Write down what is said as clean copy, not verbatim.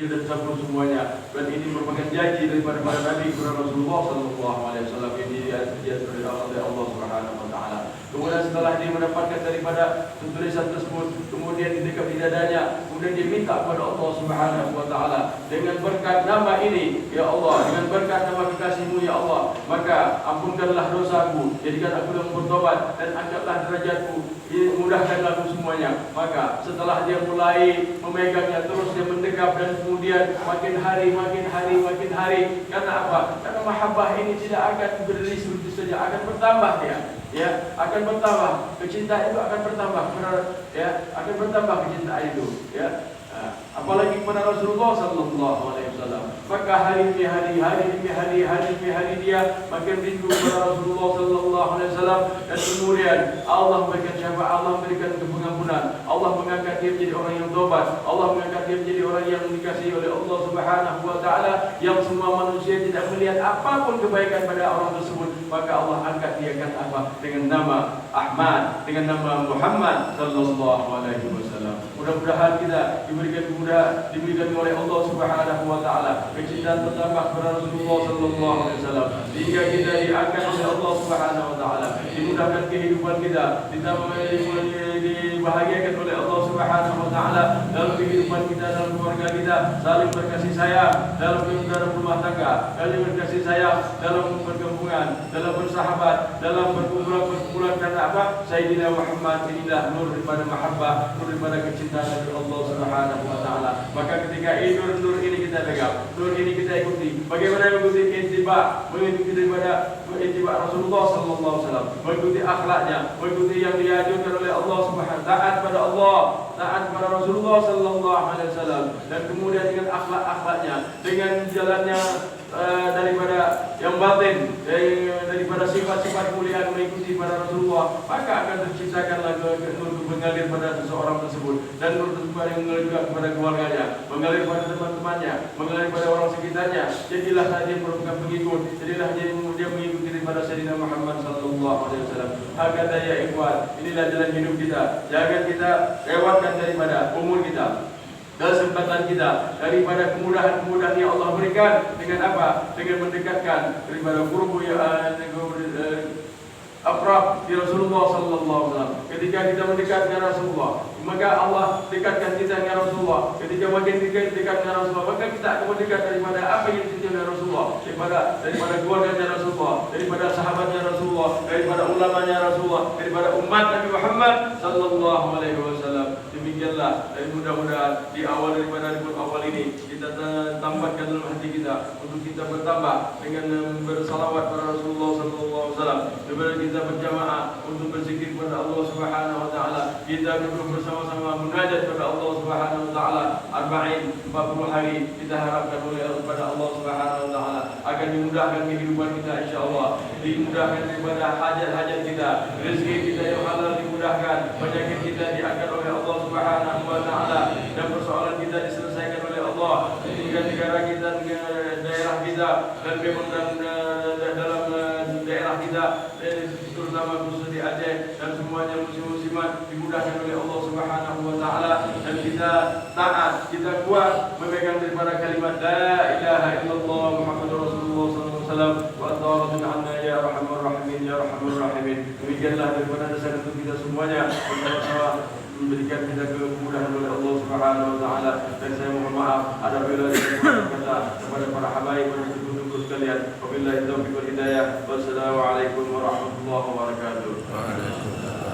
dan sabun semuanya. Dan ini merupakan janji daripada para Nabi Rasulullah Sallallahu Alaihi Wasallam ini dari Allah Subhanahu Wa Taala. Kemudian setelah dia mendapatkan daripada tulisan tersebut, kemudian didekat di dadanya, kemudian dia minta kepada Allah Subhanahu Wa Taala dengan berkat nama ini, ya Allah, dengan berkat nama kekasihmu ya Allah, maka ampunkanlah dosaku, jadikan aku yang bertobat dan angkatlah derajatku, mudahkanlah aku semuanya. Maka setelah dia mulai memegangnya, terus dia mendekap dan kemudian makin hari, karena apa? Karena mahabbah ini tidak akan berdiri begitu saja, akan bertambah dia. Ya, akan bertambah, kecintaan itu akan bertambah, akan bertambah kecintaan itu, ya. Apalagi kepada Rasulullah Sallallahu Alaihi Wasallam. Maka hari demi hari dia makin rindu kepada Rasulullah Sallallahu Alaihi Wasallam, dan kemudian Allah memberikan syafaat, Allah memberikan pengampunan, Allah mengangkat dia menjadi orang yang tobat, Allah mengangkat dia menjadi orang yang dikasihi oleh Allah Subhanahu Wa Taala, yang semua manusia tidak melihat apapun kebaikan pada orang tersebut, maka Allah angkat dia kan apa? Dengan nama Ahmad, dengan nama Muhammad Sallallahu Alaihi Wasallam. Mudah-mudahan kita diberikan oleh Allah Subhanahu Wa Taala kecintaan bertambah kepada Rasulullah Sallallahu Alaihi Wasallam, hingga kita diangkat oleh Allah Subhanahu Wa Taala, dimudahkan kehidupan kita, dibahagiakan oleh Allah Subhanahu Wa Taala dalam kehidupan kita, dalam keluarga kita, saling berkasih sayang dalam rumah tangga, saling berkasih sayang dalam perkampungan, dalam bersahabat, dalam berkumpulan karena apa? Sayyidina Muhammad inilah nur daripada mahabbah, nur daripada kecintaan dari Allah Subhanahu Wa Taala. Maka ketika nur ini kita pegang, nur ini kita ikuti. Bagaimana mengikuti mengikuti daripada Rasulullah Sallallahu Alaihi Wasallam, mengikuti akhlaknya, mengikuti yang diajarkan oleh Allah Subhanahu, taat pada Allah, taat pada Rasulullah Sallallahu Alaihi Wasallam, dan kemudian dengan akhlaknya, dengan jalannya daripada yang batin, daripada sifat-sifat mulia mengikuti pada Rasulullah, maka akan terciptakanlah nur mengalir pada seseorang tersebut, dan nur tersebut yang mengalir juga kepada keluarganya, mengalir pada teman-temannya, mengalir pada orang sekitarnya. Jadilah dia merupakan pengikut, jadilah dia mengikuti daripada Sayyidina Muhammad Sallallahu Alaihi Wasallam. Hakata ya ikhwan, inilah jalan hidup kita. Jangan kita lewatkan daripada umur kita, kesempatan kita, daripada kemudahan-kemudahan yang Allah berikan dengan apa? Dengan mendekatkan daripada qurbu akrab di Rasulullah Sallallahu Alaihi Wasallam. Ketika kita mendekat dengan Rasulullah, maka Allah dekatkan kita dengan Rasulullah. Ketika makin dekat dengan Rasulullah, maka kita akan mendekat daripada apa yang dicintai oleh Rasulullah, daripada keluarganya Rasulullah, daripada sahabatnya Rasulullah, daripada ulamanya Rasulullah, daripada umat Nabi Muhammad Sallallahu Alaihi Wasallam. Demikianlah, dan mudah-mudahan di awal daripada awal ini kita tambahkan dalam hati kita untuk kita bertambah dengan bersalawat pada Rasulullah Sallallahu Alaihi Wasallam, daripada kita berjamaah untuk berzikir kepada Allah Subhanahu Wa Taala, kita duduk bersama-sama munajat kepada Allah Subhanahu Wa Taala 40 hari. Kita harapkan oleh kepada Allah Subhanahu Wa Taala akan dimudahkan kehidupan kita, insya-Allah, dimudahkan daripada hajat-hajat kita, rezeki kita yang halal dimudahkan, penyakit kita diangkat oleh Allah Subhanahu Wa Taala, dan persoalan kita diselesaikan oleh Allah, hingga negara kita, daerah kita, dan memang dalam daerah kita, terutama khusus di Aceh dan semuanya muslim-muslimat dimudahkan oleh Allah Subhanahu Wa Taala, dan kita taat, kita kuat memegang daripada kalimat la ilaha illallah Muhammadur Rasulullah sallallahu alaihi wasallam wa ta'ala anna ya arhamar rahimin ya arhamar rahimin. Demikianlah daripada dasar untuk kita semuanya, bersama-sama memberikan kita kemudahan oleh Allah Subhanahu Wa Taala. Dan saya mohon maaf ada bila kata kepada para habaib dan penduduk sekalian. Wabillahi taufiq wal hidayah. Wassalamualaikum warahmatullahi wabarakatuh.